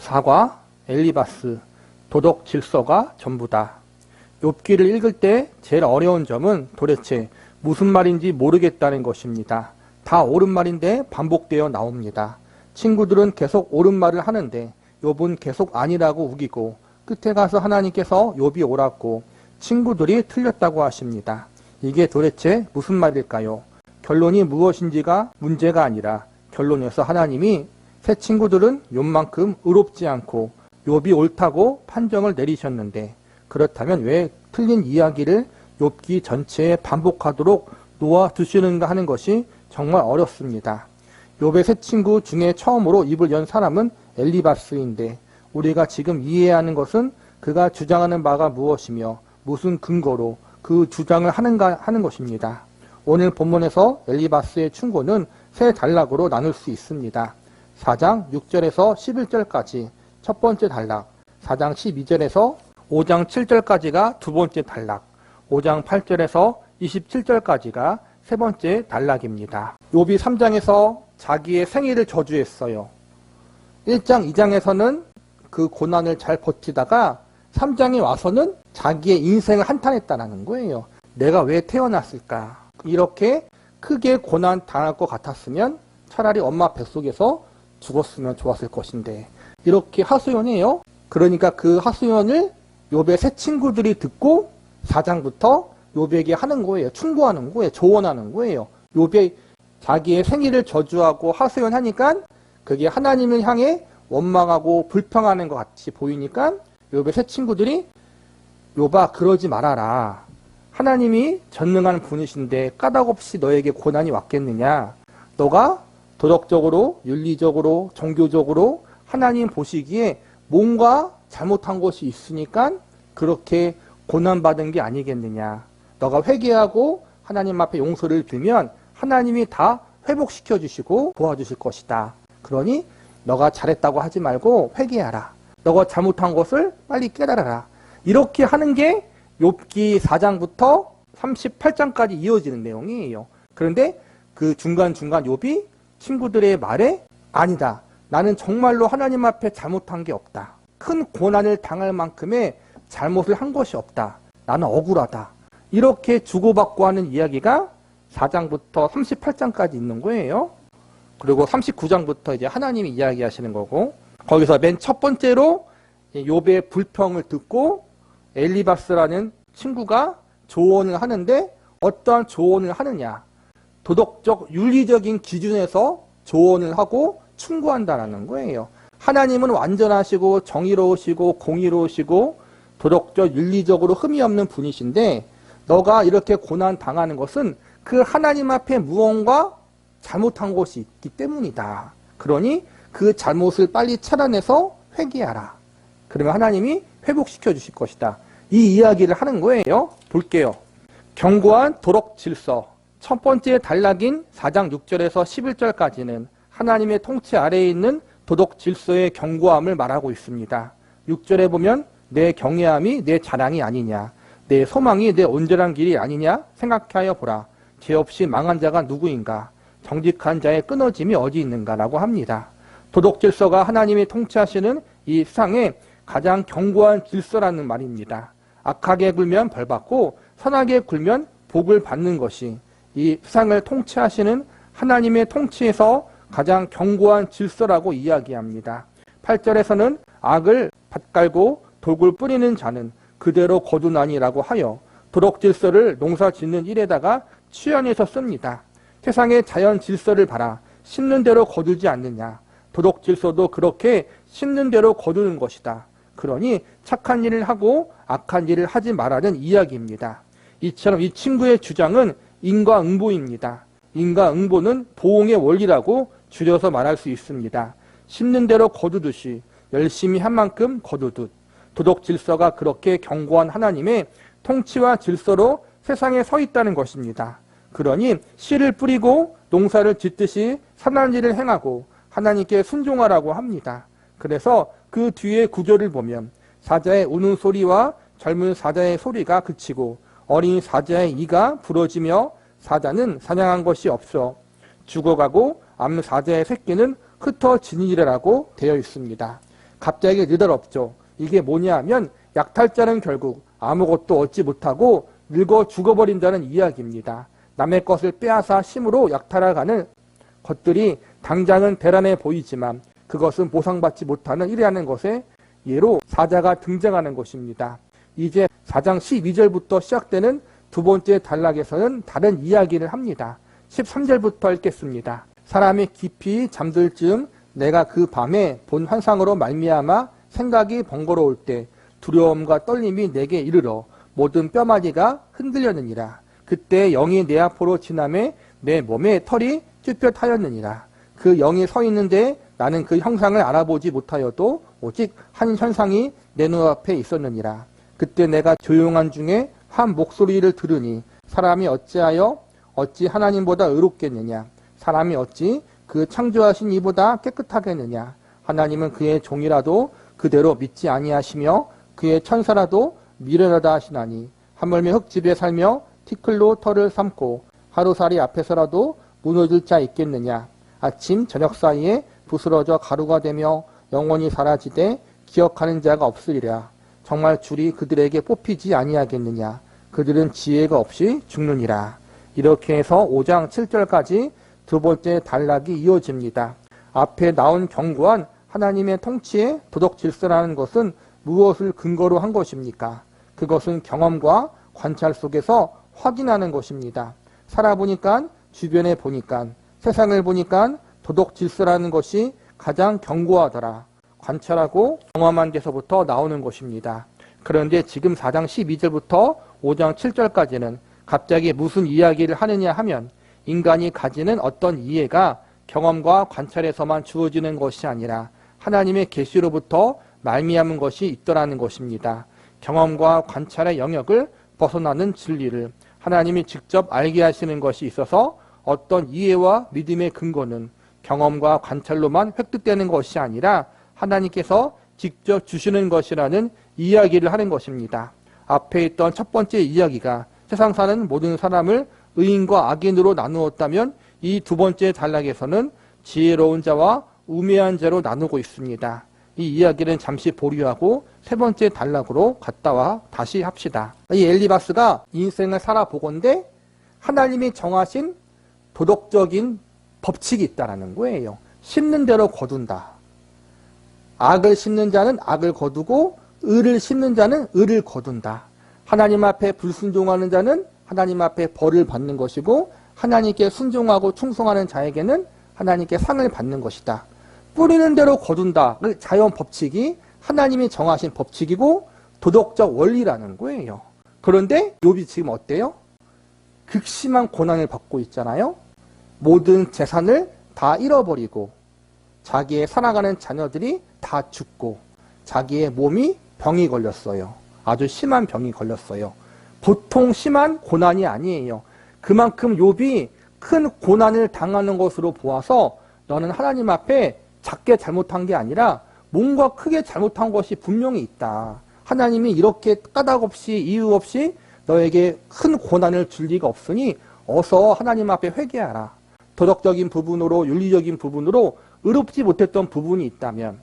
사과, 엘리바스, 도덕 질서가 전부다. 욥기를 읽을 때 제일 어려운 점은 도대체 무슨 말인지 모르겠다는 것입니다. 다 옳은 말인데 반복되어 나옵니다. 친구들은 계속 옳은 말을 하는데 욥은 계속 아니라고 우기고 끝에 가서 하나님께서 욥이 옳았고 친구들이 틀렸다고 하십니다. 이게 도대체 무슨 말일까요? 결론이 무엇인지가 문제가 아니라 결론에서 하나님이 새 친구들은 욥만큼 의롭지 않고 욥이 옳다고 판정을 내리셨는데 그렇다면 왜 틀린 이야기를 욥기 전체에 반복하도록 놓아두시는가 하는 것이 정말 어렵습니다. 욥의 새 친구 중에 처음으로 입을 연 사람은 엘리바스인데 우리가 지금 이해해야 하는 것은 그가 주장하는 바가 무엇이며 무슨 근거로 그 주장을 하는가 하는 것입니다. 오늘 본문에서 엘리바스의 충고는 세 단락으로 나눌 수 있습니다. 4장 6절에서 11절까지 첫 번째 단락, 4장 12절에서 5장 7절까지가 두 번째 단락, 5장 8절에서 27절까지가 세 번째 단락입니다. 욥이 3장에서 자기의 생일을 저주했어요. 1장, 2장에서는 그 고난을 잘 버티다가 3장에 와서는 자기의 인생을 한탄했다는 거예요. 내가 왜 태어났을까? 이렇게 크게 고난 당할 것 같았으면 차라리 엄마 뱃속에서 죽었으면 좋았을 것인데 이렇게 하소연해요. 그러니까 그 하소연을 욥의 새 친구들이 듣고 4장부터 욥에게 하는 거예요. 충고하는 거예요. 조언하는 거예요. 욥이 자기의 생일을 저주하고 하소연하니까 그게 하나님을 향해 원망하고 불평하는 것 같이 보이니까 욥의 새 친구들이 욥아 그러지 말아라. 하나님이 전능한 분이신데 까닭없이 너에게 고난이 왔겠느냐. 너가 도덕적으로 윤리적으로 종교적으로 하나님 보시기에 뭔가 잘못한 것이 있으니까 그렇게 고난받은 게 아니겠느냐. 너가 회개하고 하나님 앞에 용서를 빌면 하나님이 다 회복시켜 주시고 도와주실 것이다. 그러니 너가 잘했다고 하지 말고 회개하라. 너가 잘못한 것을 빨리 깨달아라. 이렇게 하는 게 욥기 4장부터 38장까지 이어지는 내용이에요. 그런데 그 중간중간 욥이 친구들의 말에 아니다. 나는 정말로 하나님 앞에 잘못한 게 없다. 큰 고난을 당할 만큼의 잘못을 한 것이 없다. 나는 억울하다. 이렇게 주고받고 하는 이야기가 4장부터 38장까지 있는 거예요. 그리고 39장부터 이제 하나님이 이야기하시는 거고 거기서 맨 첫 번째로 욥의 불평을 듣고 엘리바스라는 친구가 조언을 하는데 어떠한 조언을 하느냐. 도덕적 윤리적인 기준에서 조언을 하고 충고한다라는 거예요. 하나님은 완전하시고 정의로우시고 공의로우시고 도덕적 윤리적으로 흠이 없는 분이신데 너가 이렇게 고난 당하는 것은 그 하나님 앞에 무언가 잘못한 것이 있기 때문이다. 그러니 그 잘못을 빨리 찾아내서 회개하라. 그러면 하나님이 회복시켜 주실 것이다. 이 이야기를 하는 거예요. 볼게요. 견고한 도덕 질서. 첫 번째 단락인 4장 6절에서 11절까지는 하나님의 통치 아래에 있는 도덕 질서의 견고함을 말하고 있습니다. 6절에 보면 내 경외함이 내 자랑이 아니냐. 내 소망이 내 온전한 길이 아니냐 생각하여 보라. 죄 없이 망한 자가 누구인가. 정직한 자의 끊어짐이 어디 있는가라고 합니다. 도덕 질서가 하나님이 통치하시는 이 세상에 가장 견고한 질서라는 말입니다. 악하게 굴면 벌받고 선하게 굴면 복을 받는 것이 이 세상을 통치하시는 하나님의 통치에서 가장 견고한 질서라고 이야기합니다. 8절에서는 악을 밭갈고 독을 뿌리는 자는 그대로 거두나니라고 하여 도덕 질서를 농사 짓는 일에다가 취연해서 씁니다. 세상의 자연 질서를 봐라. 심는 대로 거두지 않느냐. 도덕 질서도 그렇게 심는 대로 거두는 것이다. 그러니 착한 일을 하고 악한 일을 하지 말라는 이야기입니다. 이처럼 이 친구의 주장은 인과응보입니다. 인과응보는 보응의 원리라고 줄여서 말할 수 있습니다. 심는 대로 거두듯이 열심히 한 만큼 거두듯 도덕 질서가 그렇게 견고한 하나님의 통치와 질서로 세상에 서 있다는 것입니다. 그러니 씨를 뿌리고 농사를 짓듯이 선한 일을 행하고 하나님께 순종하라고 합니다. 그래서 그 뒤에 구절을 보면 사자의 우는 소리와 젊은 사자의 소리가 그치고 어린 사자의 이가 부러지며 사자는 사냥한 것이 없어 죽어가고 암사자의 새끼는 흩어지니라고 되어 있습니다. 갑자기 느닷없죠. 이게 뭐냐 하면 약탈자는 결국 아무것도 얻지 못하고 늙어 죽어버린다는 이야기입니다. 남의 것을 빼앗아 심으로 약탈하가는 것들이 당장은 대란해 보이지만 그것은 보상받지 못하는 일이라는 것에 예로 사자가 등장하는 것입니다. 이제 4장 12절부터 시작되는 두 번째 단락에서는 다른 이야기를 합니다. 13절부터 읽겠습니다. 사람이 깊이 잠들 즈음 내가 그 밤에 본 환상으로 말미암아 생각이 번거로울 때 두려움과 떨림이 내게 이르러 모든 뼈마디가 흔들렸느니라. 그때 영이 내 앞으로 지나매 내 몸에 털이 쭈뼛하였느니라. 그 영이 서 있는데 나는 그 형상을 알아보지 못하여도 오직 한 현상이 내 눈앞에 있었느니라. 그때 내가 조용한 중에 한 목소리를 들으니 사람이 어찌 하나님보다 의롭겠느냐. 사람이 어찌 그 창조하신 이보다 깨끗하겠느냐. 하나님은 그의 종이라도 그대로 믿지 아니하시며 그의 천사라도 미련하다 하시나니 하물며 흙집에 살며 티끌로 털을 삼고 하루살이 앞에서라도 무너질 자 있겠느냐. 아침 저녁 사이에 부스러져 가루가 되며 영원히 사라지되 기억하는 자가 없으리라. 정말 줄이 그들에게 뽑히지 아니하겠느냐. 그들은 지혜가 없이 죽느니라. 이렇게 해서 5장 7절까지 두 번째 단락이 이어집니다. 앞에 나온 견고한 하나님의 통치의 도덕 질서라는 것은 무엇을 근거로 한 것입니까? 그것은 경험과 관찰 속에서 확인하는 것입니다. 살아보니까, 주변에 보니까, 세상을 보니까 도덕 질서라는 것이 가장 견고하더라. 관찰하고 경험한 데서부터 나오는 것입니다. 그런데 지금 4장 12절부터 5장 7절까지는 갑자기 무슨 이야기를 하느냐 하면 인간이 가지는 어떤 이해가 경험과 관찰에서만 주어지는 것이 아니라 하나님의 계시로부터 말미암은 것이 있더라는 것입니다. 경험과 관찰의 영역을 벗어나는 진리를 하나님이 직접 알게 하시는 것이 있어서 어떤 이해와 믿음의 근거는 경험과 관찰로만 획득되는 것이 아니라 하나님께서 직접 주시는 것이라는 이야기를 하는 것입니다. 앞에 있던 첫 번째 이야기가 세상 사는 모든 사람을 의인과 악인으로 나누었다면 이 두 번째 단락에서는 지혜로운 자와 우매한 자로 나누고 있습니다. 이 이야기는 잠시 보류하고 세 번째 단락으로 갔다와 다시 합시다. 이 엘리바스가 인생을 살아보건대 하나님이 정하신 도덕적인 법칙이 있다는 거예요. 심는 대로 거둔다. 악을 심는 자는 악을 거두고 의를 심는 자는 의를 거둔다. 하나님 앞에 불순종하는 자는 하나님 앞에 벌을 받는 것이고 하나님께 순종하고 충성하는 자에게는 하나님께 상을 받는 것이다. 뿌리는 대로 거둔다. 자연 법칙이 하나님이 정하신 법칙이고 도덕적 원리라는 거예요. 그런데 욥이 지금 어때요? 극심한 고난을 받고 있잖아요. 모든 재산을 다 잃어버리고 자기의 살아가는 자녀들이 다 죽고 자기의 몸이 병이 걸렸어요. 아주 심한 병이 걸렸어요. 보통 심한 고난이 아니에요. 그만큼 욥이 큰 고난을 당하는 것으로 보아서 너는 하나님 앞에 작게 잘못한 게 아니라 뭔가 크게 잘못한 것이 분명히 있다. 하나님이 이렇게 까닭없이 이유 없이 너에게 큰 고난을 줄 리가 없으니 어서 하나님 앞에 회개하라. 도덕적인 부분으로 윤리적인 부분으로 의롭지 못했던 부분이 있다면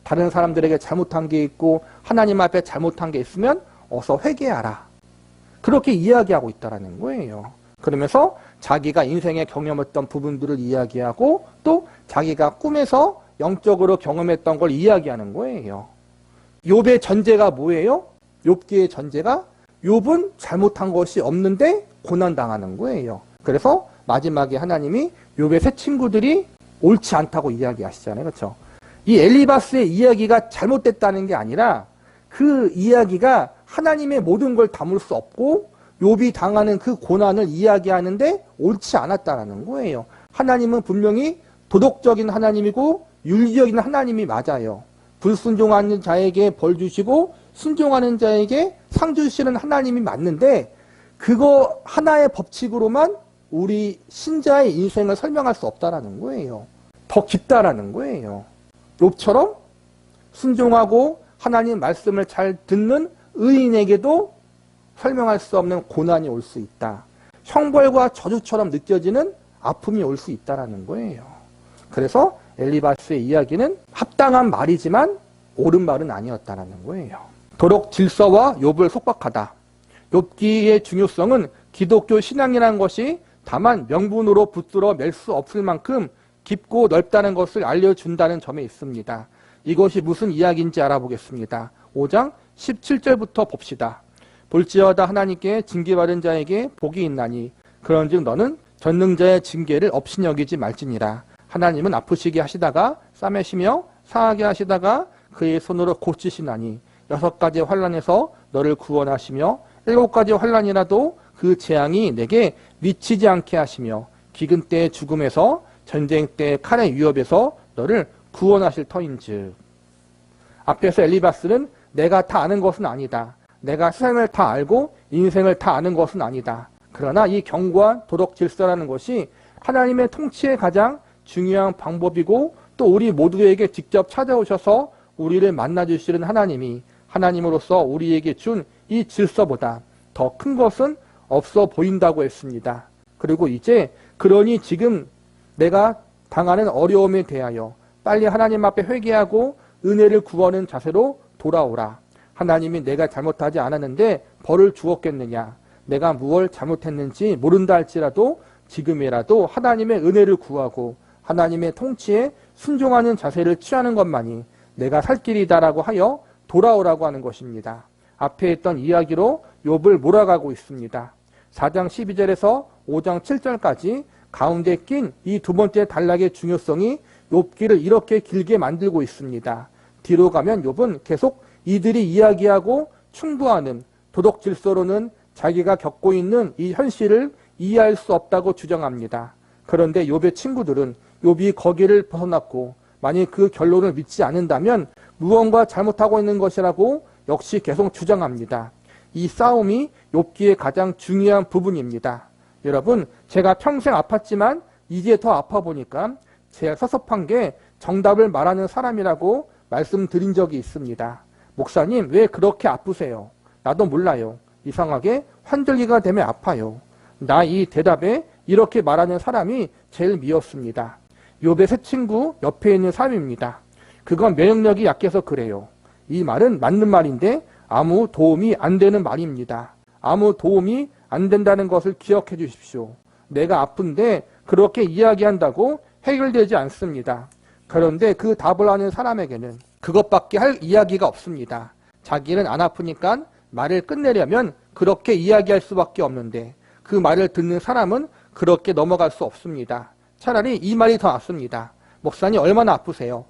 다른 사람들에게 잘못한 게 있고 하나님 앞에 잘못한 게 있으면 어서 회개하라. 그렇게 이야기하고 있다는 거예요. 그러면서 자기가 인생에 경험했던 부분들을 이야기하고 또 자기가 꿈에서 영적으로 경험했던 걸 이야기하는 거예요. 욥의 전제가 뭐예요? 욥기의 전제가 욥은 잘못한 것이 없는데 고난당하는 거예요. 그래서 마지막에 하나님이 욥의 세 친구들이 옳지 않다고 이야기하시잖아요. 그렇죠? 이 엘리바스의 이야기가 잘못됐다는 게 아니라 그 이야기가 하나님의 모든 걸 담을 수 없고 욥이 당하는 그 고난을 이야기하는데 옳지 않았다는 거예요. 하나님은 분명히 도덕적인 하나님이고 윤리적인 하나님이 맞아요. 불순종하는 자에게 벌 주시고 순종하는 자에게 상 주시는 하나님이 맞는데 그거 하나의 법칙으로만 우리 신자의 인생을 설명할 수 없다라는 거예요. 더 깊다라는 거예요. 욥처럼 순종하고 하나님 말씀을 잘 듣는 의인에게도 설명할 수 없는 고난이 올 수 있다. 형벌과 저주처럼 느껴지는 아픔이 올 수 있다라는 거예요. 그래서 엘리바스의 이야기는 합당한 말이지만 옳은 말은 아니었다라는 거예요. 도덕 질서와 욥을 속박하다. 욥기의 중요성은 기독교 신앙이라는 것이 다만 명분으로 붙들어 맬 수 없을 만큼 깊고 넓다는 것을 알려준다는 점에 있습니다. 이것이 무슨 이야기인지 알아보겠습니다. 5장 17절부터 봅시다. 볼지어다 하나님께 징계받은 자에게 복이 있나니 그런즉 너는 전능자의 징계를 없이 여기지 말지니라. 하나님은 아프시게 하시다가 싸매시며 상하게 하시다가 그의 손으로 고치시나니 6가지 환난에서 너를 구원하시며 7가지 환난이라도 그 재앙이 내게 미치지 않게 하시며 기근 때의 죽음에서 전쟁 때의 칼의 위협에서 너를 구원하실 터인즉. 앞에서 엘리바스는 내가 다 아는 것은 아니다. 내가 세상을 다 알고 인생을 다 아는 것은 아니다. 그러나 이 견고한 도덕 질서라는 것이 하나님의 통치의 가장 중요한 방법이고 또 우리 모두에게 직접 찾아오셔서 우리를 만나주시는 하나님이 하나님으로서 우리에게 준 이 질서보다 더 큰 것은 없어 보인다고 했습니다. 그리고 이제 그러니 지금 내가 당하는 어려움에 대하여 빨리 하나님 앞에 회개하고 은혜를 구하는 자세로 돌아오라. 하나님이 내가 잘못하지 않았는데 벌을 주었겠느냐. 내가 무엇을 잘못했는지 모른다 할지라도 지금이라도 하나님의 은혜를 구하고 하나님의 통치에 순종하는 자세를 취하는 것만이 내가 살 길이다라고 하여 돌아오라고 하는 것입니다. 앞에 있던 이야기로 욥을 몰아가고 있습니다. 4장 12절에서 5장 7절까지 가운데 낀 이 두 번째 단락의 중요성이 욥기를 이렇게 길게 만들고 있습니다. 뒤로 가면 욥은 계속 이들이 이야기하고 충고하는 도덕 질서로는 자기가 겪고 있는 이 현실을 이해할 수 없다고 주장합니다. 그런데 욥의 친구들은 욥이 거기를 벗어났고 만약 그 결론을 믿지 않는다면 무언가 잘못하고 있는 것이라고 역시 계속 주장합니다. 이 싸움이 욥기의 가장 중요한 부분입니다. 여러분, 제가 평생 아팠지만 이제 더 아파 보니까 제가 섭섭한 게 정답을 말하는 사람이라고 말씀드린 적이 있습니다. 목사님, 왜 그렇게 아프세요? 나도 몰라요. 이상하게 환절기가 되면 아파요. 나 이 대답에 이렇게 말하는 사람이 제일 미웠습니다. 욥의 새 친구 옆에 있는 사람입니다. 그건 면역력이 약해서 그래요. 이 말은 맞는 말인데 아무 도움이 안 되는 말입니다. 아무 도움이 안 된다는 것을 기억해 주십시오. 내가 아픈데 그렇게 이야기한다고 해결되지 않습니다. 그런데 그 답을 하는 사람에게는 그것밖에 할 이야기가 없습니다. 자기는 안 아프니까 말을 끝내려면 그렇게 이야기할 수밖에 없는데 그 말을 듣는 사람은 그렇게 넘어갈 수 없습니다. 차라리 이 말이 더 낫습니다. 목사님 얼마나 아프세요?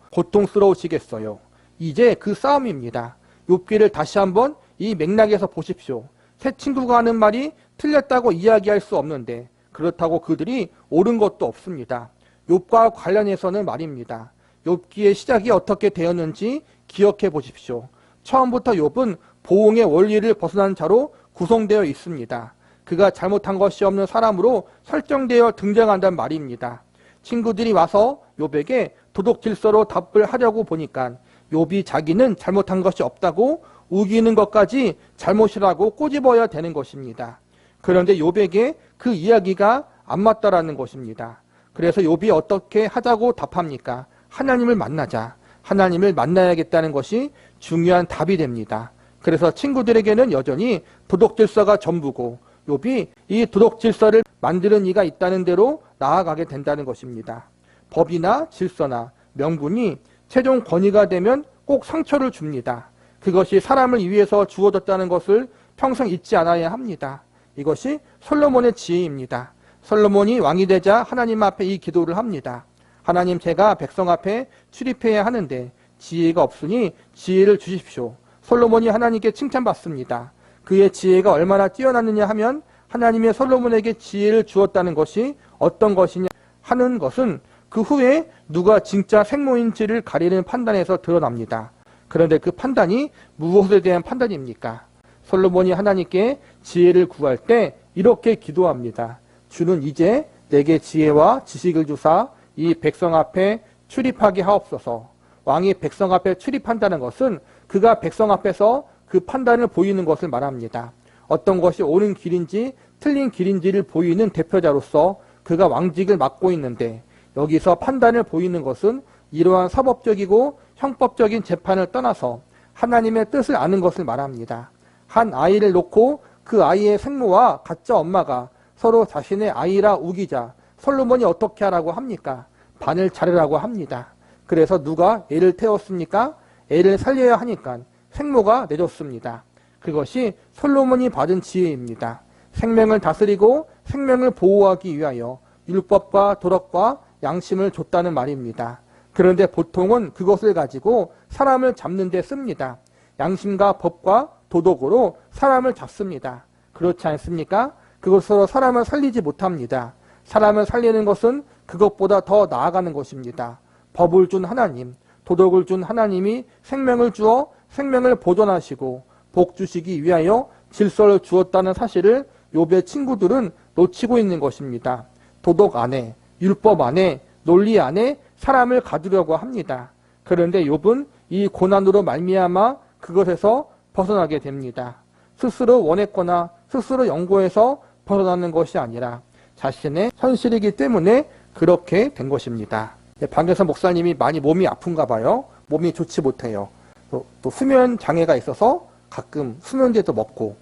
고통스러우시겠어요. 이제 그 싸움입니다. 욥기를 다시 한번 이 맥락에서 보십시오. 새 친구가 하는 말이 틀렸다고 이야기할 수 없는데 그렇다고 그들이 옳은 것도 없습니다. 욥과 관련해서는 말입니다. 욥기의 시작이 어떻게 되었는지 기억해 보십시오. 처음부터 욥은 보응의 원리를 벗어난 자로 구성되어 있습니다. 그가 잘못한 것이 없는 사람으로 설정되어 등장한단 말입니다. 친구들이 와서 욥에게 도덕 질서로 답을 하려고 보니까 욥이 자기는 잘못한 것이 없다고 우기는 것까지 잘못이라고 꼬집어야 되는 것입니다. 그런데 욥에게 그 이야기가 안 맞다라는 것입니다. 그래서 욥이 어떻게 하자고 답합니까? 하나님을 만나자. 하나님을 만나야겠다는 것이 중요한 답이 됩니다. 그래서 친구들에게는 여전히 도덕 질서가 전부고 욥이 이 도덕 질서를 만드는 이가 있다는 대로 나아가게 된다는 것입니다. 법이나 질서나 명분이 최종 권위가 되면 꼭 상처를 줍니다. 그것이 사람을 위해서 주어졌다는 것을 평생 잊지 않아야 합니다. 이것이 솔로몬의 지혜입니다. 솔로몬이 왕이 되자 하나님 앞에 이 기도를 합니다. 하나님, 제가 백성 앞에 출입해야 하는데 지혜가 없으니 지혜를 주십시오. 솔로몬이 하나님께 칭찬받습니다. 그의 지혜가 얼마나 뛰어났느냐 하면 하나님의 솔로몬에게 지혜를 주었다는 것이 어떤 것이냐 하는 것은 그 후에 누가 진짜 생모인지를 가리는 판단에서 드러납니다. 그런데 그 판단이 무엇에 대한 판단입니까? 솔로몬이 하나님께 지혜를 구할 때 이렇게 기도합니다. 주는 이제 내게 지혜와 지식을 주사 이 백성 앞에 출입하게 하옵소서. 왕이 백성 앞에 출입한다는 것은 그가 백성 앞에서 그 판단을 보이는 것을 말합니다. 어떤 것이 옳은 길인지 틀린 길인지를 보이는 대표자로서 그가 왕직을 맡고 있는데 여기서 판단을 보이는 것은 이러한 사법적이고 형법적인 재판을 떠나서 하나님의 뜻을 아는 것을 말합니다. 한 아이를 놓고 그 아이의 생모와 가짜 엄마가 서로 자신의 아이라 우기자 솔로몬이 어떻게 하라고 합니까? 반을 자르라고 합니다. 그래서 누가 애를 태웠습니까? 애를 살려야 하니까 생모가 내줬습니다. 그것이 솔로몬이 받은 지혜입니다. 생명을 다스리고 생명을 보호하기 위하여 율법과 도덕과 양심을 줬다는 말입니다. 그런데 보통은 그것을 가지고 사람을 잡는 데 씁니다. 양심과 법과 도덕으로 사람을 잡습니다. 그렇지 않습니까? 그것으로 사람을 살리지 못합니다. 사람을 살리는 것은 그것보다 더 나아가는 것입니다. 법을 준 하나님, 도덕을 준 하나님이 생명을 주어 생명을 보존하시고 복 주시기 위하여 질서를 주었다는 사실을 욥의 친구들은 놓치고 있는 것입니다. 도덕 안에, 율법 안에, 논리 안에 사람을 가두려고 합니다. 그런데 욥은 이 고난으로 말미암아 그것에서 벗어나게 됩니다. 스스로 원했거나 스스로 연구해서 벗어나는 것이 아니라 자신의 현실이기 때문에 그렇게 된 것입니다. 박여선 목사님이 많이 몸이 아픈가 봐요. 몸이 좋지 못해요. 또 수면 장애가 있어서 가끔 수면제도 먹고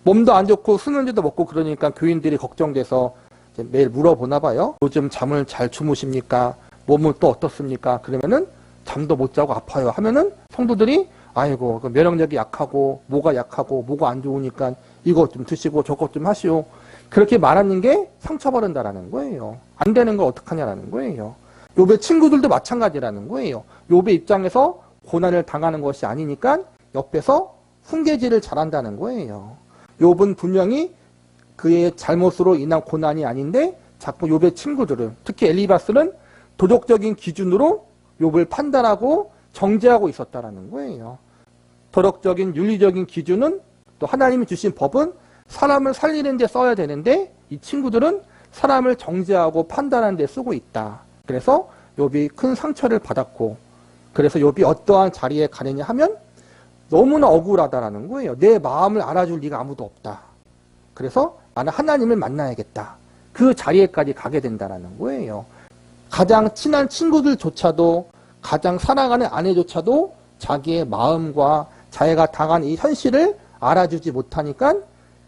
몸도 안 좋고 수면제도 먹고 그러니까 교인들이 걱정돼서 매일 물어보나 봐요. 요즘 잠을 잘 주무십니까? 몸은 또 어떻습니까? 그러면은 잠도 못 자고 아파요 하면은 성도들이 아이고 면역력이 약하고 뭐가 약하고 뭐가 안 좋으니까 이것 좀 드시고 저것 좀 하시오. 그렇게 말하는 게 상처받는다라는 거예요. 안 되는 걸 어떡하냐라는 거예요. 욥의 친구들도 마찬가지라는 거예요. 욥의 입장에서 고난을 당하는 것이 아니니까 옆에서 훈계질을 잘한다는 거예요. 욥은 분명히 그의 잘못으로 인한 고난이 아닌데 자꾸 욥의 친구들은 특히 엘리바스는 도덕적인 기준으로 욥을 판단하고 정죄하고 있었다라는 거예요. 도덕적인 윤리적인 기준은 또 하나님이 주신 법은 사람을 살리는 데 써야 되는데 이 친구들은 사람을 정죄하고 판단하는 데 쓰고 있다. 그래서 욥이 큰 상처를 받았고 그래서 욥이 어떠한 자리에 가느냐 하면 너무나 억울하다라는 거예요. 내 마음을 알아줄 리가 아무도 없다. 그래서 나는 하나님을 만나야겠다. 그 자리에까지 가게 된다라는 거예요. 가장 친한 친구들조차도 가장 사랑하는 아내조차도 자기의 마음과 자기가 당한 이 현실을 알아주지 못하니까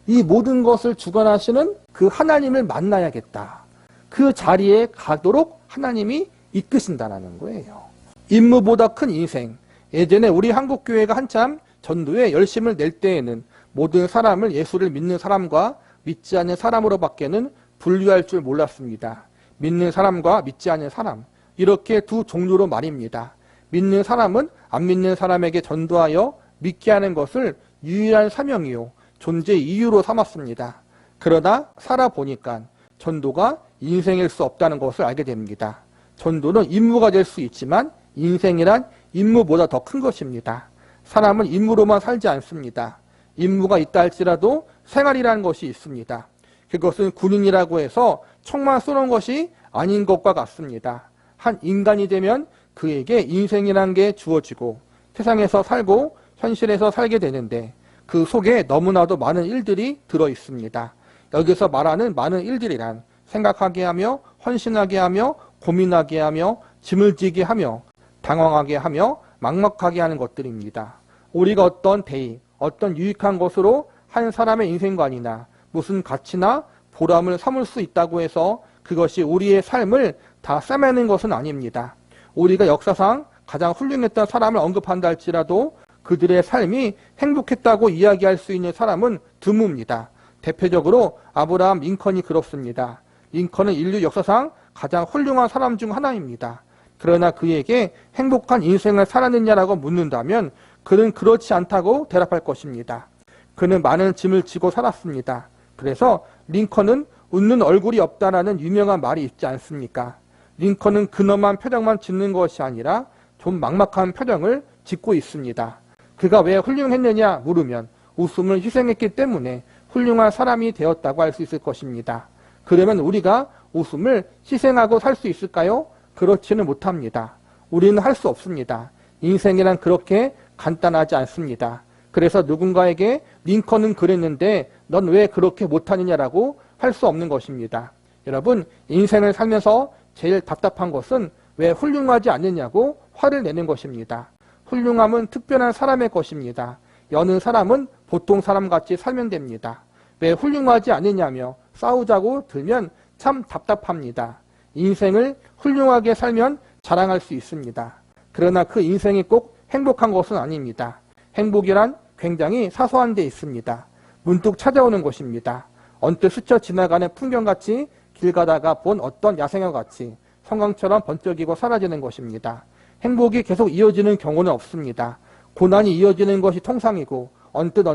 이 모든 것을 주관하시는 그 하나님을 만나야겠다. 그 자리에 가도록 하나님이 이끄신다는 거예요. 임무보다 큰 인생. 예전에 우리 한국교회가 한참 전도에 열심을 낼 때에는 모든 사람을 예수를 믿는 사람과 믿지 않는 사람으로 밖에는 분류할 줄 몰랐습니다. 믿는 사람과 믿지 않는 사람. 이렇게 두 종류로 말입니다. 믿는 사람은 안 믿는 사람에게 전도하여 믿게 하는 것을 유일한 사명이요. 존재 이유로 삼았습니다. 그러나 살아보니까 전도가 인생일 수 없다는 것을 알게 됩니다. 전도는 임무가 될 수 있지만 인생이란 임무보다 더 큰 것입니다. 사람은 임무로만 살지 않습니다. 임무가 있다 할지라도 생활이라는 것이 있습니다. 그것은 군인이라고 해서 총만 쏘는 것이 아닌 것과 같습니다. 한 인간이 되면 그에게 인생이란 게 주어지고 세상에서 살고 현실에서 살게 되는데 그 속에 너무나도 많은 일들이 들어 있습니다. 여기서 말하는 많은 일들이란 생각하게 하며 헌신하게 하며 고민하게 하며 짐을 지게 하며 당황하게 하며 막막하게 하는 것들입니다. 우리가 어떤 대의, 어떤 유익한 것으로 한 사람의 인생관이나 무슨 가치나 보람을 삼을 수 있다고 해서 그것이 우리의 삶을 다 싸매는 것은 아닙니다. 우리가 역사상 가장 훌륭했던 사람을 언급한다 할지라도 그들의 삶이 행복했다고 이야기할 수 있는 사람은 드뭅니다. 대표적으로 아브라함 링컨이 그렇습니다. 링컨은 인류 역사상 가장 훌륭한 사람 중 하나입니다. 그러나 그에게 행복한 인생을 살았느냐라고 묻는다면 그는 그렇지 않다고 대답할 것입니다. 그는 많은 짐을 지고 살았습니다. 그래서 링컨은 웃는 얼굴이 없다라는 유명한 말이 있지 않습니까? 링컨은 근엄한 표정만 짓는 것이 아니라 좀 막막한 표정을 짓고 있습니다. 그가 왜 훌륭했느냐 물으면 웃음을 희생했기 때문에 훌륭한 사람이 되었다고 할 수 있을 것입니다. 그러면 우리가 웃음을 희생하고 살 수 있을까요? 그렇지는 못합니다. 우리는 할 수 없습니다. 인생이란 그렇게 간단하지 않습니다. 그래서 누군가에게 링컨은 그랬는데 넌 왜 그렇게 못하느냐라고 할 수 없는 것입니다. 여러분, 인생을 살면서 제일 답답한 것은 왜 훌륭하지 않느냐고 화를 내는 것입니다. 훌륭함은 특별한 사람의 것입니다. 여느 사람은 보통 사람같이 살면 됩니다. 왜 훌륭하지 않느냐며 싸우자고 들면 참 답답합니다. 인생을 훌륭하게 살면 자랑할 수 있습니다. 그러나 그 인생이 꼭 행복한 것은 아닙니다. 행복이란 굉장히 사소한 데 있습니다. 문득 찾아오는 것입니다. 언뜻 스쳐 지나가는 풍경같이 길 가다가 본 어떤 야생화같이 성광처럼 번쩍이고 사라지는 것입니다. 행복이 계속 이어지는 경우는 없습니다. 고난이 이어지는 것이 통상이고 언뜻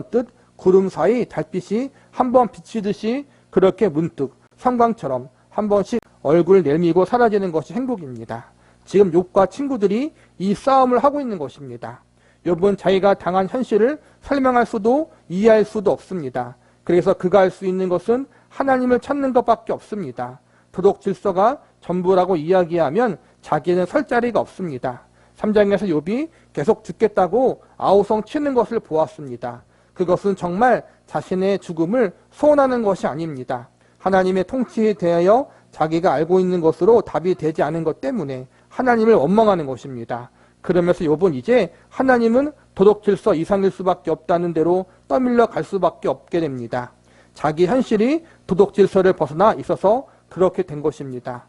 구름 사이 달빛이 한번 비치듯이 그렇게 문득 성광처럼 한 번씩 얼굴 내밀고 사라지는 것이 행복입니다. 지금 욥과 친구들이 이 싸움을 하고 있는 것입니다. 욥은 자기가 당한 현실을 설명할 수도 이해할 수도 없습니다. 그래서 그가 할 수 있는 것은 하나님을 찾는 것밖에 없습니다. 도덕 질서가 전부라고 이야기하면 자기는 설 자리가 없습니다. 3장에서 욥이 계속 죽겠다고 아우성 치는 것을 보았습니다. 그것은 정말 자신의 죽음을 소원하는 것이 아닙니다. 하나님의 통치에 대하여 자기가 알고 있는 것으로 답이 되지 않은 것 때문에 하나님을 원망하는 것입니다. 그러면서 욥은 이제 하나님은 도덕 질서 이상일 수밖에 없다는 대로 떠밀려 갈 수밖에 없게 됩니다. 자기 현실이 도덕 질서를 벗어나 있어서 그렇게 된 것입니다.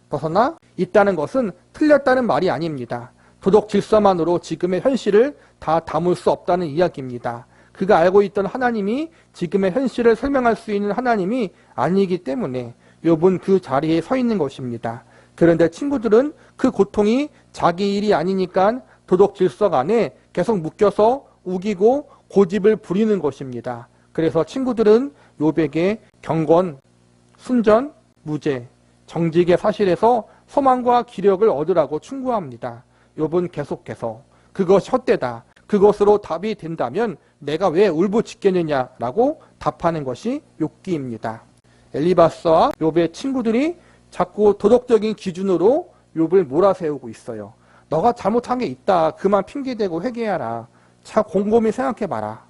벗어나 있다는 것은 틀렸다는 말이 아닙니다. 도덕 질서만으로 지금의 현실을 다 담을 수 없다는 이야기입니다. 그가 알고 있던 하나님이 지금의 현실을 설명할 수 있는 하나님이 아니기 때문에 욥은 그 자리에 서 있는 것입니다. 그런데 친구들은 그 고통이 자기 일이 아니니까 도덕 질서 안에 계속 묶여서 우기고 고집을 부리는 것입니다. 그래서 친구들은 욥에게 경건, 순전, 무죄, 정직의 사실에서 소망과 기력을 얻으라고 충고합니다. 욥은 계속해서 그것이 헛되다. 그것으로 답이 된다면 내가 왜 울부짖겠느냐라고 답하는 것이 욥기입니다. 엘리바스와 욥의 친구들이 자꾸 도덕적인 기준으로 욥을 몰아세우고 있어요. 너가 잘못한 게 있다. 그만 핑계대고 회개하라. 자, 곰곰이 생각해봐라.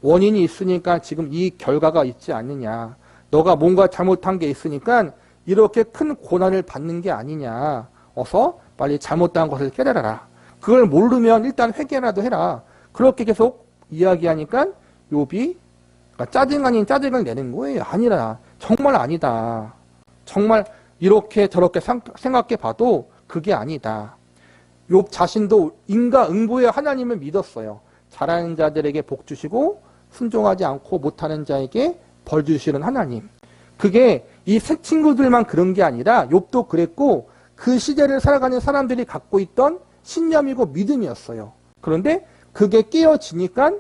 원인이 있으니까 지금 이 결과가 있지 않느냐. 너가 뭔가 잘못한 게 있으니까 이렇게 큰 고난을 받는 게 아니냐. 어서 빨리 잘못한 것을 깨달아라. 그걸 모르면 일단 회개라도 해라. 그렇게 계속 이야기하니까 욥이 짜증 아닌 짜증을 내는 거예요. 아니라 정말 아니다. 정말 이렇게 저렇게 생각해 봐도 그게 아니다. 욥 자신도 인과응보의 하나님을 믿었어요. 잘하는 자들에게 복 주시고 순종하지 않고 못하는 자에게 벌 주시는 하나님. 그게 이 새 친구들만 그런 게 아니라 욥도 그랬고 그 시대를 살아가는 사람들이 갖고 있던 신념이고 믿음이었어요. 그런데 그게 깨어지니까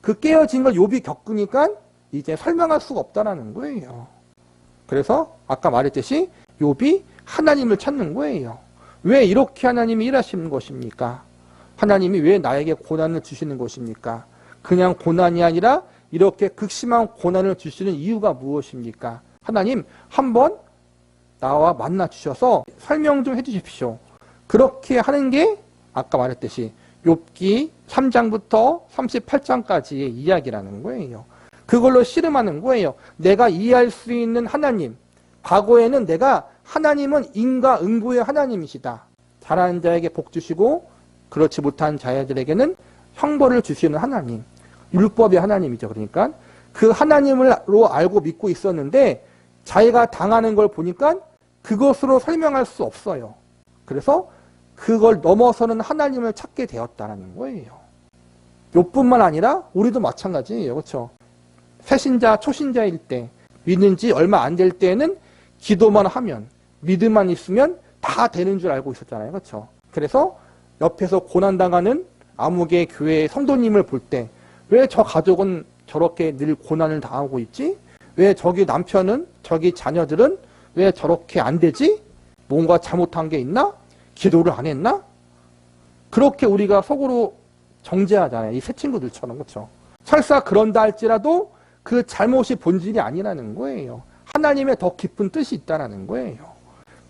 그 깨어진 걸 욥이 겪으니까 이제 설명할 수가 없다는 거예요. 그래서 아까 말했듯이 욥이 하나님을 찾는 거예요. 왜 이렇게 하나님이 일하시는 것입니까? 하나님이 왜 나에게 고난을 주시는 것입니까? 그냥 고난이 아니라 이렇게 극심한 고난을 주시는 이유가 무엇입니까? 하나님 한번 나와 만나 주셔서 설명 좀 해주십시오. 그렇게 하는 게 아까 말했듯이 욥기 3장부터 38장까지의 이야기라는 거예요. 그걸로 씨름하는 거예요. 내가 이해할 수 있는 하나님. 과거에는 내가 하나님은 인과응보의 하나님이시다. 잘하는 자에게 복 주시고 그렇지 못한 자들에게는 형벌을 주시는 하나님. 율법의 하나님이죠. 그러니까 그 하나님으로 알고 믿고 있었는데 자기가 당하는 걸 보니까 그것으로 설명할 수 없어요. 그래서 그걸 넘어서는 하나님을 찾게 되었다는 거예요. 욥뿐만 아니라 우리도 마찬가지예요. 그렇죠? 새신자, 초신자일 때 믿는 지 얼마 안 될 때는 기도만 하면 믿음만 있으면 다 되는 줄 알고 있었잖아요. 그렇죠? 그래서 옆에서 고난당하는 아무개 교회의 성도님을 볼 때 왜 저 가족은 저렇게 늘 고난을 당하고 있지? 왜 저기 남편은, 저기 자녀들은 왜 저렇게 안 되지? 뭔가 잘못한 게 있나? 기도를 안 했나? 그렇게 우리가 속으로 정죄하잖아요. 이 새 친구들처럼. 그렇죠? 설사 그런다 할지라도 그 잘못이 본질이 아니라는 거예요. 하나님의 더 깊은 뜻이 있다는 거예요.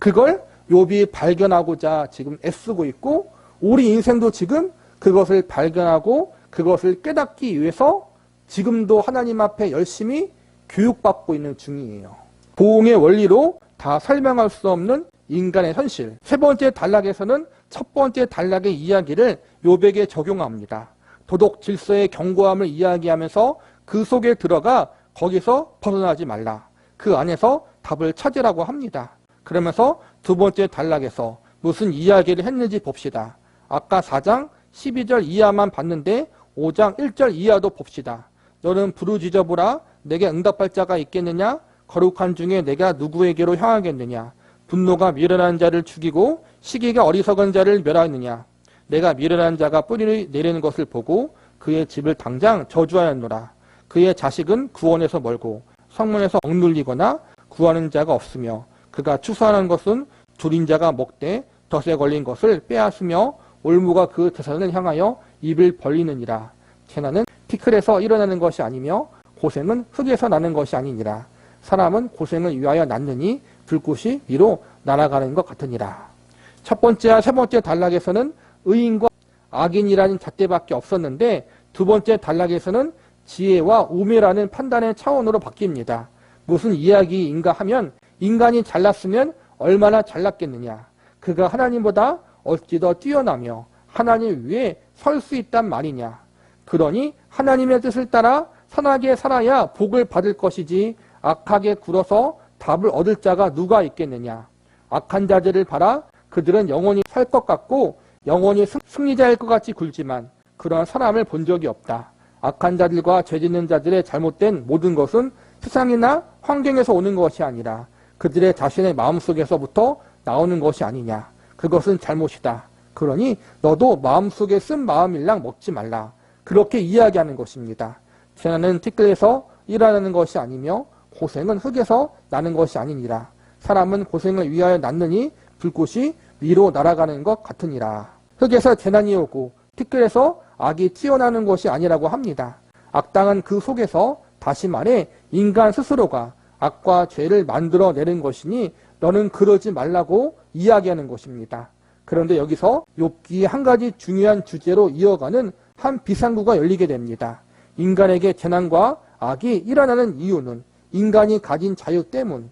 그걸 욥이 발견하고자 지금 애쓰고 있고 우리 인생도 지금 그것을 발견하고 그것을 깨닫기 위해서 지금도 하나님 앞에 열심히 교육받고 있는 중이에요. 보응의 원리로 다 설명할 수 없는 인간의 현실. 세 번째 단락에서는 첫 번째 단락의 이야기를 욥에게 적용합니다. 도덕 질서의 견고함을 이야기하면서 그 속에 들어가 거기서 벗어나지 말라. 그 안에서 답을 찾으라고 합니다. 그러면서 두 번째 단락에서 무슨 이야기를 했는지 봅시다. 아까 4장 12절 이하만 봤는데 5장 1절 이하도 봅시다. 너는 부르짖어보라. 내게 응답할 자가 있겠느냐? 거룩한 중에 내가 누구에게로 향하겠느냐? 분노가 미련한 자를 죽이고 시기가 어리석은 자를 멸하느냐? 내가 미련한 자가 뿌리를 내리는 것을 보고 그의 집을 당장 저주하였노라. 그의 자식은 구원에서 멀고 성문에서 억눌리거나 구하는 자가 없으며 그가 추수하는 것은 줄인 자가 먹되 덫에 걸린 것을 빼앗으며 올무가 그 재산을 향하여 입을 벌리느니라. 재난은 티끌에서 일어나는 것이 아니며 고생은 흙에서 나는 것이 아니니라. 사람은 고생을 위하여 낳느니 불꽃이 위로 날아가는 것 같으니라. 첫 번째와 세 번째 단락에서는 의인과 악인이라는 잣대밖에 없었는데 두 번째 단락에서는 지혜와 우매라는 판단의 차원으로 바뀝니다. 무슨 이야기인가 하면 인간이 잘났으면 얼마나 잘났겠느냐. 그가 하나님보다 어찌 더 뛰어나며 하나님 위에 설 수 있단 말이냐. 그러니 하나님의 뜻을 따라 선하게 살아야 복을 받을 것이지 악하게 굴어서 답을 얻을 자가 누가 있겠느냐. 악한 자들을 봐라. 그들은 영원히 살 것 같고 영원히 승리자일 것 같이 굴지만 그러한 사람을 본 적이 없다. 악한 자들과 죄짓는 자들의 잘못된 모든 것은 세상이나 환경에서 오는 것이 아니라 그들의 자신의 마음속에서부터 나오는 것이 아니냐. 그것은 잘못이다. 그러니 너도 마음속에 쓴 마음일랑 먹지 말라. 그렇게 이야기하는 것입니다. 재난은 티끌에서 일어나는 것이 아니며 고생은 흙에서 나는 것이 아니니라. 사람은 고생을 위하여 낳느니 불꽃이 위로 날아가는 것 같으니라. 흙에서 재난이 오고 티끌에서 악이 튀어나오는 것이 아니라고 합니다. 악당은 그 속에서 다시 말해 인간 스스로가 악과 죄를 만들어내는 것이니 너는 그러지 말라고 이야기하는 것입니다. 그런데 여기서 욥기 한 가지 중요한 주제로 이어가는 한 비상구가 열리게 됩니다. 인간에게 재난과 악이 일어나는 이유는 인간이 가진 자유 때문,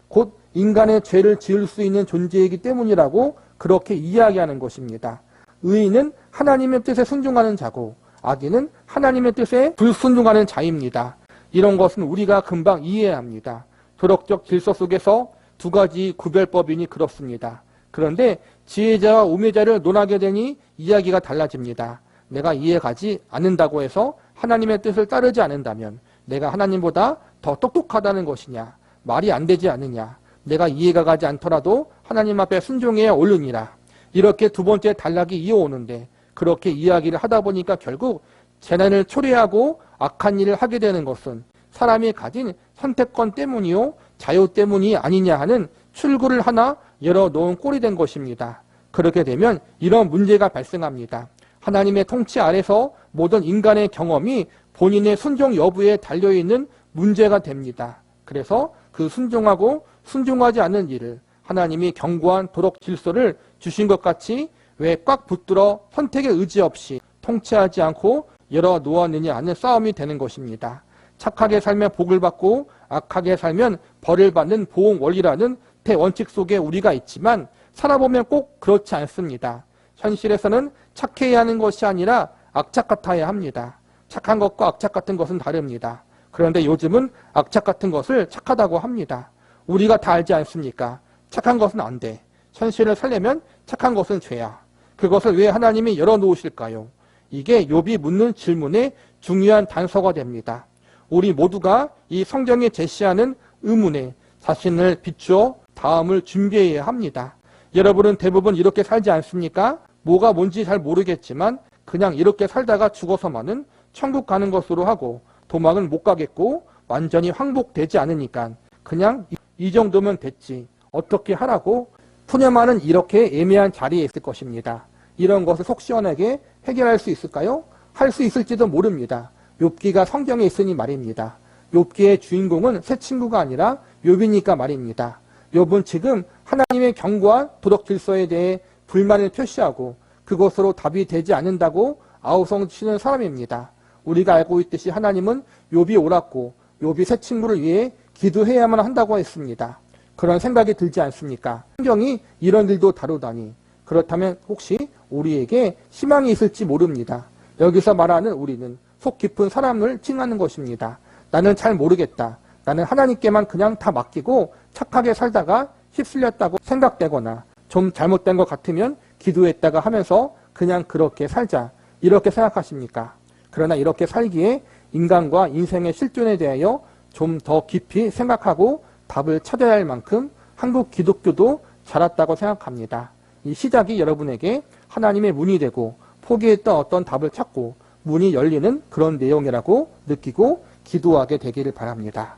곧 인간의 죄를 지을 수 있는 존재이기 때문이라고 그렇게 이야기하는 것입니다. 의인은 하나님의 뜻에 순종하는 자고 악인은 하나님의 뜻에 불순종하는 자입니다. 이런 것은 우리가 금방 이해해야 합니다. 도덕적 질서 속에서 두 가지 구별법이니 그렇습니다. 그런데 지혜자와 우매자를 논하게 되니 이야기가 달라집니다. 내가 이해가지 않는다고 해서 하나님의 뜻을 따르지 않는다면 내가 하나님보다 더 똑똑하다는 것이냐? 말이 안 되지 않느냐? 내가 이해가 가지 않더라도 하나님 앞에 순종해야 옳으니라. 이렇게 두 번째 단락이 이어오는데 그렇게 이야기를 하다 보니까 결국 재난을 초래하고 악한 일을 하게 되는 것은 사람이 가진 선택권 때문이요 자유 때문이 아니냐 하는 출구를 하나 열어놓은 꼴이 된 것입니다. 그렇게 되면 이런 문제가 발생합니다. 하나님의 통치 아래서 모든 인간의 경험이 본인의 순종 여부에 달려있는 문제가 됩니다. 그래서 그 순종하고 순종하지 않는 일을 하나님이 견고한 도덕 질서를 주신 것 같이 왜 꽉 붙들어 선택의 의지 없이 통치하지 않고 열어놓았느냐 하는 싸움이 되는 것입니다. 착하게 살면 복을 받고 악하게 살면 벌을 받는 보응 원리라는 대원칙 속에 우리가 있지만 살아보면 꼭 그렇지 않습니다. 현실에서는 착해야 하는 것이 아니라 악착 같아야 합니다. 착한 것과 악착 같은 것은 다릅니다. 그런데 요즘은 악착 같은 것을 착하다고 합니다. 우리가 다 알지 않습니까? 착한 것은 안 돼. 현실을 살려면 착한 것은 죄야. 그것을 왜 하나님이 열어놓으실까요? 이게 욥이 묻는 질문의 중요한 단서가 됩니다. 우리 모두가 이 성경이 제시하는 의문에 자신을 비추어 다음을 준비해야 합니다. 여러분은 대부분 이렇게 살지 않습니까? 뭐가 뭔지 잘 모르겠지만 그냥 이렇게 살다가 죽어서만은 천국 가는 것으로 하고 도망은 못 가겠고 완전히 황복되지 않으니까 그냥 이 정도면 됐지. 어떻게 하라고? 푸념아는 이렇게 애매한 자리에 있을 것입니다. 이런 것을 속 시원하게 해결할 수 있을까요? 할 수 있을지도 모릅니다. 욥기가 성경에 있으니 말입니다. 욥기의 주인공은 새 친구가 아니라 욥이니까 말입니다. 욥은 지금 하나님의 견고한 도덕 질서에 대해 불만을 표시하고 그것으로 답이 되지 않는다고 아우성치는 사람입니다. 우리가 알고 있듯이 하나님은 욥이 옳았고 욥이 새 친구를 위해 기도해야만 한다고 했습니다. 그런 생각이 들지 않습니까? 성경이 이런 일도 다루다니. 그렇다면 혹시 우리에게 희망이 있을지 모릅니다. 여기서 말하는 우리는 속 깊은 사람을 칭하는 것입니다. 나는 잘 모르겠다. 나는 하나님께만 그냥 다 맡기고 착하게 살다가 휩쓸렸다고 생각되거나 좀 잘못된 것 같으면 기도했다가 하면서 그냥 그렇게 살자. 이렇게 생각하십니까? 그러나 이렇게 살기에 인간과 인생의 실존에 대하여 좀 더 깊이 생각하고 답을 찾아야 할 만큼 한국 기독교도 자랐다고 생각합니다. 이 시작이 여러분에게 하나님의 문이 되고 포기했던 어떤 답을 찾고 문이 열리는 그런 내용이라고 느끼고 기도하게 되기를 바랍니다.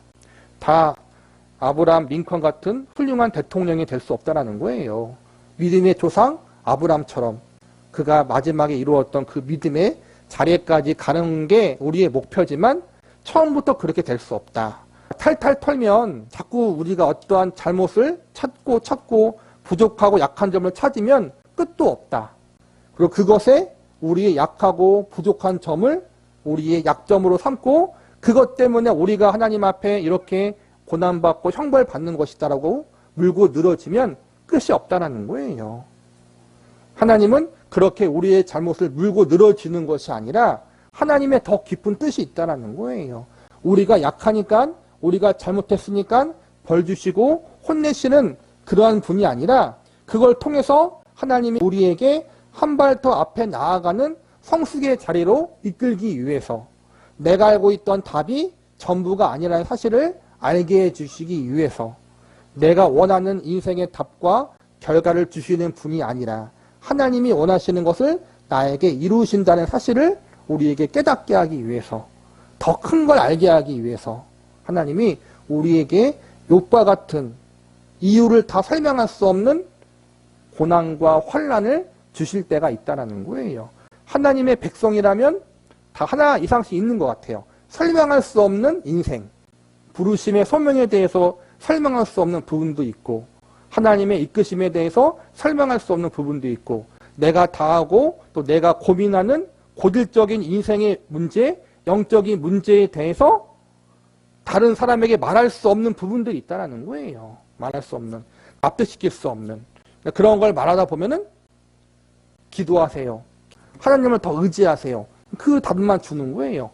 다 아브라함 링컨 같은 훌륭한 대통령이 될 수 없다는 거예요. 믿음의 조상 아브라함처럼 그가 마지막에 이루었던 그 믿음의 자리까지 가는 게 우리의 목표지만 처음부터 그렇게 될 수 없다. 탈탈 털면 자꾸 우리가 어떠한 잘못을 찾고 부족하고 약한 점을 찾으면 끝도 없다. 그리고 그것에 우리의 약하고 부족한 점을 우리의 약점으로 삼고 그것 때문에 우리가 하나님 앞에 이렇게 고난받고 형벌받는 것이다라고 물고 늘어지면 끝이 없다는 거예요. 하나님은 그렇게 우리의 잘못을 물고 늘어지는 것이 아니라 하나님의 더 깊은 뜻이 있다는 거예요. 우리가 약하니까 우리가 잘못했으니까 벌 주시고 혼내시는 그러한 분이 아니라 그걸 통해서 하나님이 우리에게 한 발 더 앞에 나아가는 성숙의 자리로 이끌기 위해서 내가 알고 있던 답이 전부가 아니라는 사실을 알게 해주시기 위해서 내가 원하는 인생의 답과 결과를 주시는 분이 아니라 하나님이 원하시는 것을 나에게 이루신다는 사실을 우리에게 깨닫게 하기 위해서 더 큰 걸 알게 하기 위해서 하나님이 우리에게 욥과 같은 이유를 다 설명할 수 없는 고난과 환난을 주실 때가 있다는 거예요. 하나님의 백성이라면 다 하나 이상씩 있는 것 같아요. 설명할 수 없는 인생, 부르심의 소명에 대해서 설명할 수 없는 부분도 있고 하나님의 이끄심에 대해서 설명할 수 없는 부분도 있고 내가 다하고 또 내가 고민하는 고질적인 인생의 문제, 영적인 문제에 대해서 다른 사람에게 말할 수 없는 부분들이 있다는 거예요. 말할 수 없는, 납득시킬 수 없는 그런 걸 말하다 보면은 기도하세요. 하나님을 더 의지하세요. 그 답만 주는 거예요.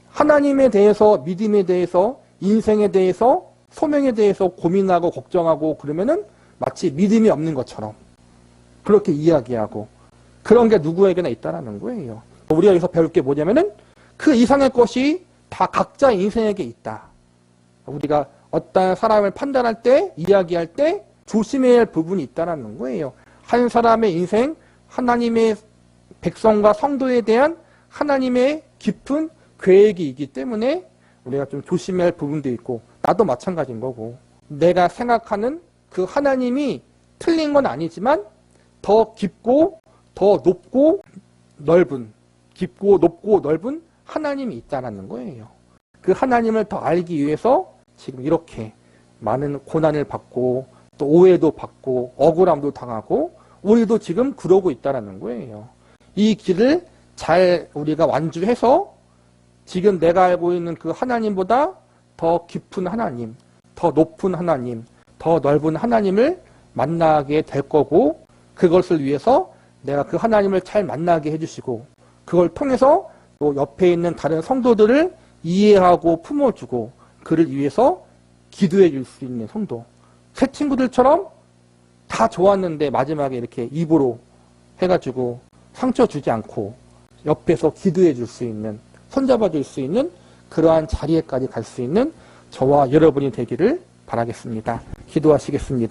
하나님에 대해서, 믿음에 대해서, 인생에 대해서, 소명에 대해서 고민하고 걱정하고 그러면은 마치 믿음이 없는 것처럼 그렇게 이야기하고 그런 게 누구에게나 있다는 거예요. 우리가 여기서 배울 게 뭐냐면은 그 이상의 것이 다 각자 인생에게 있다. 우리가 어떤 사람을 판단할 때, 이야기할 때 조심해야 할 부분이 있다는 거예요. 한 사람의 인생, 하나님의 백성과 성도에 대한 하나님의 깊은 계획이 있기 때문에 우리가 좀 조심해야 할 부분도 있고 나도 마찬가지인 거고 내가 생각하는 그 하나님이 틀린 건 아니지만 더 깊고 더 높고 넓은 깊고 높고 넓은 하나님이 있다는 거예요. 그 하나님을 더 알기 위해서 지금 이렇게 많은 고난을 받고 또 오해도 받고 억울함도 당하고 우리도 지금 그러고 있다는 거예요. 이 길을 잘 우리가 완주해서 지금 내가 알고 있는 그 하나님보다 더 깊은 하나님, 더 높은 하나님, 더 넓은 하나님을 만나게 될 거고 그것을 위해서 내가 그 하나님을 잘 만나게 해주시고 그걸 통해서 또 옆에 있는 다른 성도들을 이해하고 품어주고 그를 위해서 기도해 줄 수 있는 성도. 새 친구들처럼 다 좋았는데 마지막에 이렇게 입으로 해가지고 상처 주지 않고 옆에서 기도해 줄 수 있는 손잡아 줄 수 있는 그러한 자리에까지 갈 수 있는 저와 여러분이 되기를 바라겠습니다. 기도하시겠습니다.